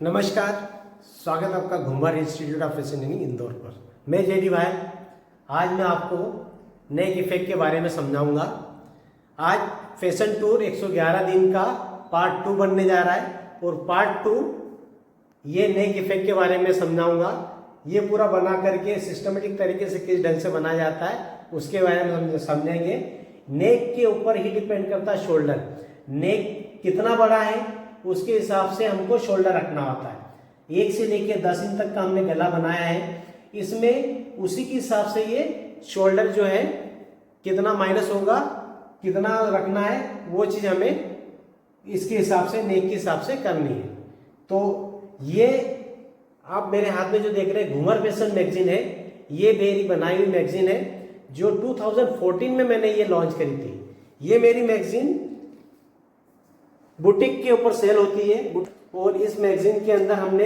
नमस्कार, स्वागत है आपका घुमर इंस्टीट्यूट ऑफ फैशन इंदौर पर। मैं जेडी भाई। आज मैं आपको नेक इफेक्ट के बारे में समझाऊंगा। आज फैशन टूर 111 दिन का पार्ट 2 बनने जा रहा है और पार्ट 2 ये नेक इफेक्ट के बारे में समझाऊंगा। ये पूरा बना करके सिस्टमेटिक तरीके से किस ढंग से बनाया जाता है उसके बारे में हम समझेंगे। नेक के ऊपर ही डिपेंड करता है शोल्डर। नेक कितना बड़ा है उसके हिसाब से हमको शोल्डर रखना होता है। 1 से लेकर 10 इंच तक का हमने गला बनाया है। इसमें उसी के हिसाब से ये शोल्डर जो है कितना माइनस होगा, कितना रखना है, वो चीज़ हमें इसके हिसाब से नेक के हिसाब से करनी है। तो ये आप मेरे हाथ में जो देख रहे हैं घूमर फैशन मैगजीन है। ये मेरी बनाई हुई मैगजीन है जो 2014 में मैंने ये लॉन्च करी थी। ये मेरी मैगजीन बुटीक के ऊपर सेल होती है और इस मैगजीन के अंदर हमने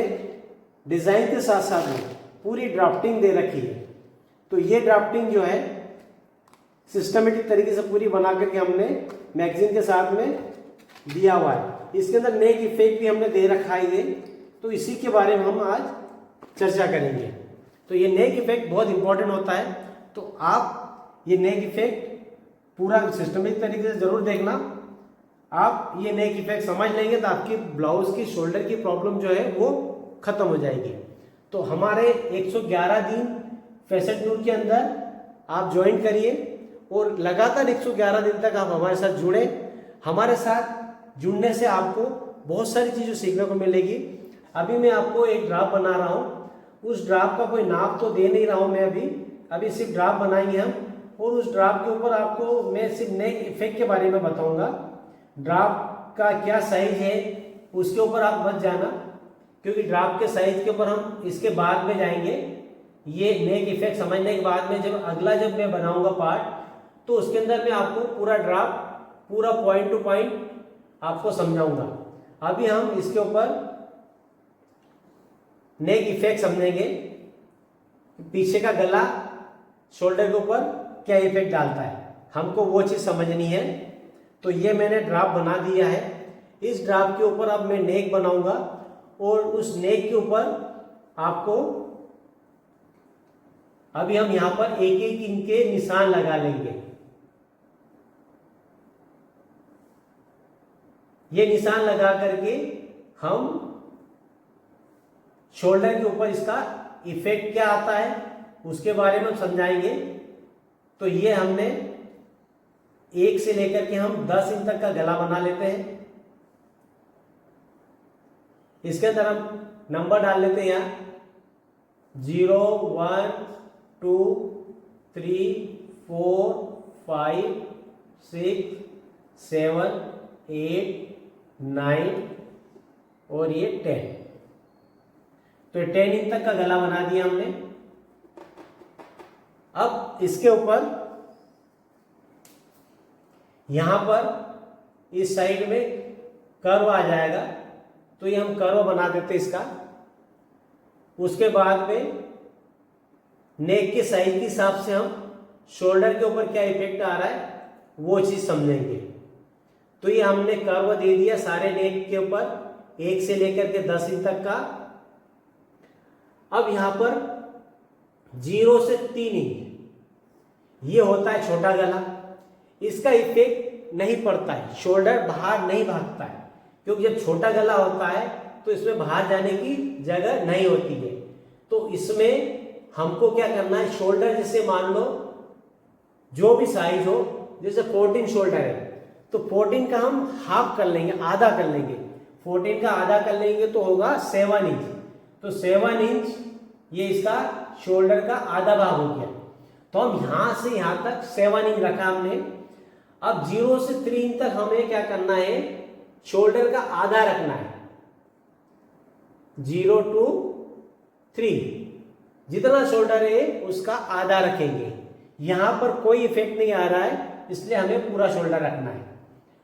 डिजाइन के साथ साथ में पूरी ड्राफ्टिंग दे रखी है। तो ये ड्राफ्टिंग जो है सिस्टमेटिक तरीके से पूरी बना करके हमने मैगजीन के साथ में दिया हुआ है। इसके अंदर नेक इफेक्ट भी हमने दे रखा है। तो इसी के बारे में हम आज चर्चा करेंगे। तो ये नेक इफेक्ट बहुत इंपॉर्टेंट होता है। तो आप ये नेक इफेक्ट पूरा सिस्टमेटिक तरीके से जरूर देखना। आप ये नेक इफेक्ट समझ लेंगे तो आपकी ब्लाउज की शोल्डर की प्रॉब्लम जो है वो खत्म हो जाएगी। तो हमारे 111 दिन फैशन टूर के अंदर आप ज्वाइन करिए और लगातार 111 दिन तक आप हमारे साथ जुड़े। हमारे साथ जुड़ने से आपको बहुत सारी चीज़ें सीखने को मिलेगी। अभी मैं आपको एक ड्राफ्ट बना रहा हूँ। उस ड्राफ्ट का कोई नाप तो दे नहीं रहा हूँ मैं अभी सिर्फ ड्राफ्ट बनाएंगे हम और उस ड्राफ्ट के ऊपर आपको मैं सिर्फ नेक इफेक्ट के बारे में बताऊंगा। ड्राफ्ट का क्या साइज है उसके ऊपर आप मत जाना, क्योंकि ड्राफ्ट के साइज के ऊपर हम इसके बाद में जाएंगे। ये नेक इफेक्ट समझने के बाद में जब मैं बनाऊंगा पार्ट तो उसके अंदर मैं आपको पूरा ड्राफ्ट पूरा पॉइंट टू पॉइंट आपको समझाऊंगा। अभी हम इसके ऊपर नेक इफेक्ट समझेंगे। पीछे का गला शोल्डर के ऊपर क्या इफेक्ट डालता है, हमको वो चीज समझनी है। तो ये मैंने ड्राफ्ट बना दिया है। इस ड्राफ्ट के ऊपर अब मैं नेक बनाऊंगा और उस नेक के ऊपर आपको अभी हम यहां पर एक एक इनके निशान लगा लेंगे। ये निशान लगा करके हम शोल्डर के ऊपर इसका इफेक्ट क्या आता है उसके बारे में समझाएंगे। तो ये हमने 1 से लेकर के हम 10 इंच तक का गला बना लेते हैं। इसके अंदर हम नंबर डाल लेते हैं यहाँ 0 1 2 3 4 5 6 7 8 9 और ये 10। तो 10 इंच तक का गला बना दिया हमने। अब इसके ऊपर यहां पर इस साइड में कर्व आ जाएगा, तो ये हम कर्व बना देते इसका। उसके बाद में नेक के साइज के हिसाब से हम शोल्डर के ऊपर क्या इफेक्ट आ रहा है वो चीज समझेंगे। तो ये हमने कर्व दे दिया सारे नेक के ऊपर 1 से लेकर के 10 इंच तक का। अब यहां पर 0 से 3 इंच ये होता है छोटा गला। इसका इफेक्ट नहीं पड़ता है, शोल्डर बाहर नहीं भागता है, क्योंकि जब छोटा गला होता है तो इसमें बाहर जाने की जगह नहीं होती है। तो इसमें हमको क्या करना है, शोल्डर जैसे मान लो जो भी साइज हो, जैसे 14 शोल्डर है तो 14 का हम हाफ कर लेंगे, आधा कर लेंगे। 14 का आधा कर लेंगे तो होगा 7 इंच। तो 7 इंच ये इसका शोल्डर का आधा भाग हो गया। तो हम यहां से यहां तक 7 इंच रखा हमने। अब 0 से 3 इंच तक हमें क्या करना है, शोल्डर का आधा रखना है। 0 to 3 जितना शोल्डर है उसका आधा रखेंगे। यहां पर कोई इफेक्ट नहीं आ रहा है, इसलिए हमें पूरा शोल्डर रखना है।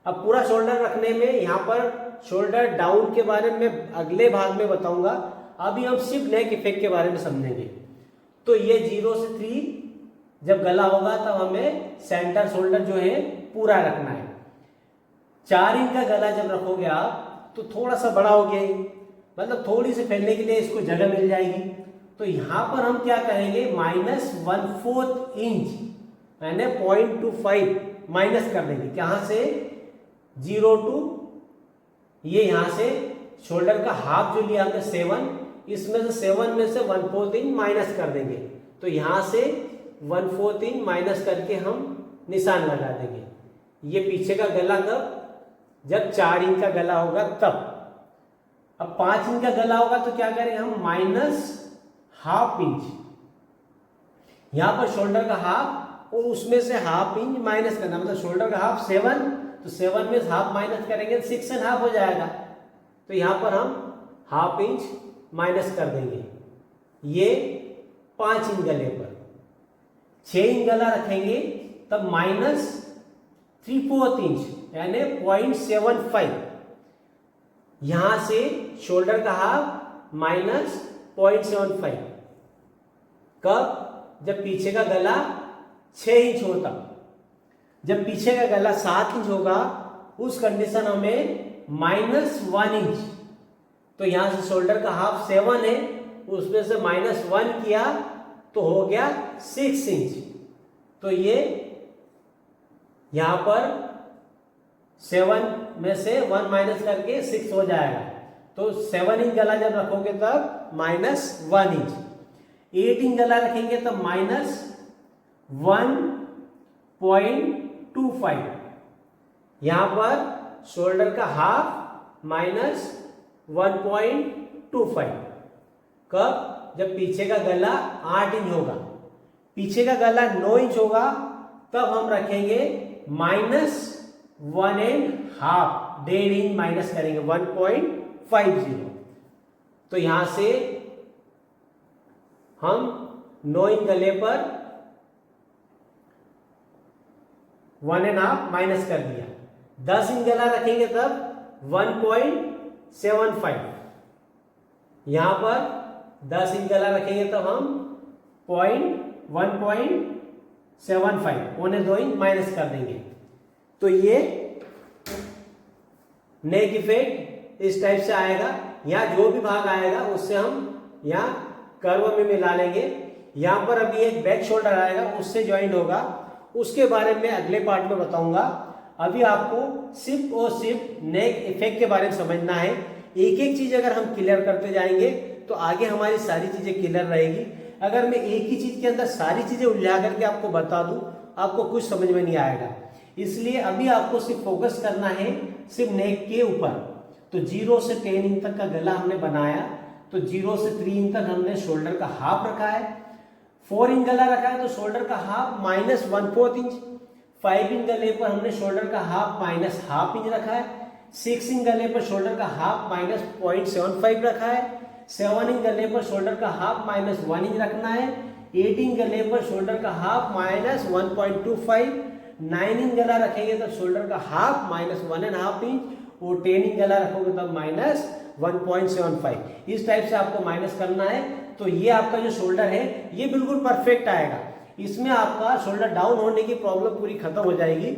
अब पूरा शोल्डर रखने में यहां पर शोल्डर डाउन के बारे में अगले भाग में बताऊंगा। अभी हम सिर्फ नेक इफेक्ट के बारे में समझेंगे। तो ये 0 से 3 जब गला होगा तब हमें सेंटर शोल्डर जो है पूरा रखना है। 4 इंच का गला जब रखोगे आप तो थोड़ा सा बड़ा हो गया, मतलब थोड़ी सी फैलने के लिए इसको जगह मिल जाएगी। तो यहां पर हम क्या करेंगे, -1/4 इंच यानी 0.25 माइनस कर देंगे। कहां से, 0 टू ये यहां से शोल्डर का हाफ जो लिया हमने 7, इसमें से 7 में से 1/4 इंच माइनस कर देंगे। तो यहां से 1/4 इंच माइनस करके हम निशान लगा देंगे। ये पीछे का गला कब, जब 4 इंच का गला होगा तब। अब 5 इंच का गला होगा तो क्या करेंगे हम, -1/2 इंच, यहां पर शोल्डर का हाफ और उसमें से 1/2 इंच माइनस करना, मतलब शोल्डर का हाफ 7, तो 7 में से हाफ माइनस करेंगे 6.5 हो जाएगा। तो यहां पर हम 1/2 इंच माइनस कर देंगे। ये 5 इंच गले पर। 6 इंच गला रखेंगे तब -3/4 इंच यानी 0.75, यहां से शोल्डर का हाफ -0.75। कब, जब पीछे का गला 6 इंच होता। जब पीछे का गला 7 इंच होगा उस कंडीशन हमें -1 इंच, तो यहां से शोल्डर का हाफ 7 है, उसमें से -1 किया तो हो गया 6 इंच। तो ये यहां पर 7 में से 1 माइनस करके 6 हो जाएगा। तो 7 इंच गला जब रखोगे तब -1 इंच। 8 इंच गला रखेंगे तब -1.25। यहां पर शोल्डर का हाफ -1.25। कब, जब पीछे का गला 8 इंच होगा। पीछे का गला 9 इंच होगा तब हम रखेंगे -1.5, 1.5 इंच माइनस करेंगे 1.50। तो यहां से हम 9 इंच गले पर 1.5 माइनस कर दिया। 10 इंच गला रखेंगे तब 1.75। यहां पर 10 इंच गला रखेंगे तब हम 1.75 पौने 2 इंच माइनस कर देंगे। तो ये नेक इफेक्ट इस टाइप से आएगा। यहाँ जो भी भाग आएगा उससे हम यहाँ कर्व में मिला लेंगे। यहाँ पर अभी एक बैक शोल्डर आएगा, उससे ज्वाइंट होगा, उसके बारे में अगले पार्ट में बताऊंगा। अभी आपको सिर्फ और सिर्फ नेक इफेक्ट के बारे में समझना है। एक एक चीज अगर हम क्लियर करते जाएंगे तो आगे हमारी सारी चीजें क्लियर रहेगी। अगर मैं एक ही चीज के अंदर सारी चीजें उलझा करके आपको बता दूं, आपको कुछ समझ में नहीं आएगा। इसलिए अभी आपको सिर्फ फोकस करना है सिर्फ नेक के ऊपर। तो 0 से 10 इंच तक का गला हमने बनाया, तो 0 से 3 इंच तक हमने शोल्डर का हाफ रखा है। 4 इंच गला रखा है तो शोल्डर का हाफ -1/4 इंच। 5 इंच गले पर हमने शोल्डर का हाफ -1/2 इंच रखा है। 6 इंच गले पर शोल्डर का हाफ -0.75 रखा है। 7 इंच गले पर शोल्डर का हाफ -1 इंच रखना है। 8 इंच गले पर शोल्डर का हाफ -1.25। 9 इंच गला रखेंगे तब शोल्डर का हाफ -1.5 इंच, और 10 इंच गला रखोगे तब -1.75। इस टाइप से आपको माइनस करना है। तो ये आपका जो शोल्डर है ये बिल्कुल परफेक्ट आएगा। इसमें आपका शोल्डर डाउन होने की प्रॉब्लम पूरी खत्म हो जाएगी।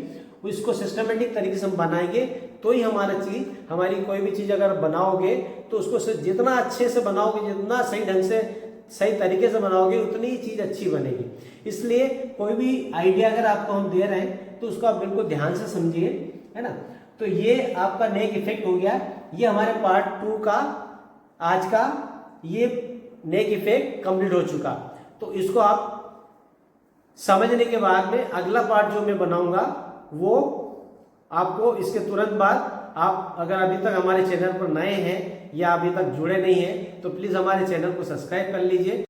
इसको सिस्टमेटिक तरीके से हम बनाएंगे तो ही हमारी कोई भी चीज अगर बनाओगे तो उसको जितना अच्छे से बनाओगे, जितना सही ढंग से सही तरीके से बनाओगे, उतनी ही चीज अच्छी बनेगी। इसलिए कोई भी आइडिया अगर आपको हम दे रहे हैं तो उसको आप बिल्कुल ध्यान से समझिए, है ना। तो ये आपका नेक इफेक्ट हो गया। ये हमारे पार्ट 2 का आज का ये नेक इफेक्ट कंप्लीट हो चुका। तो इसको आप समझने के बाद में अगला पार्ट जो मैं बनाऊंगा वो आपको इसके तुरंत बाद, आप अगर अभी तक हमारे चैनल पर नए हैं या अभी तक जुड़े नहीं हैं तो प्लीज हमारे चैनल को सब्सक्राइब कर लीजिए।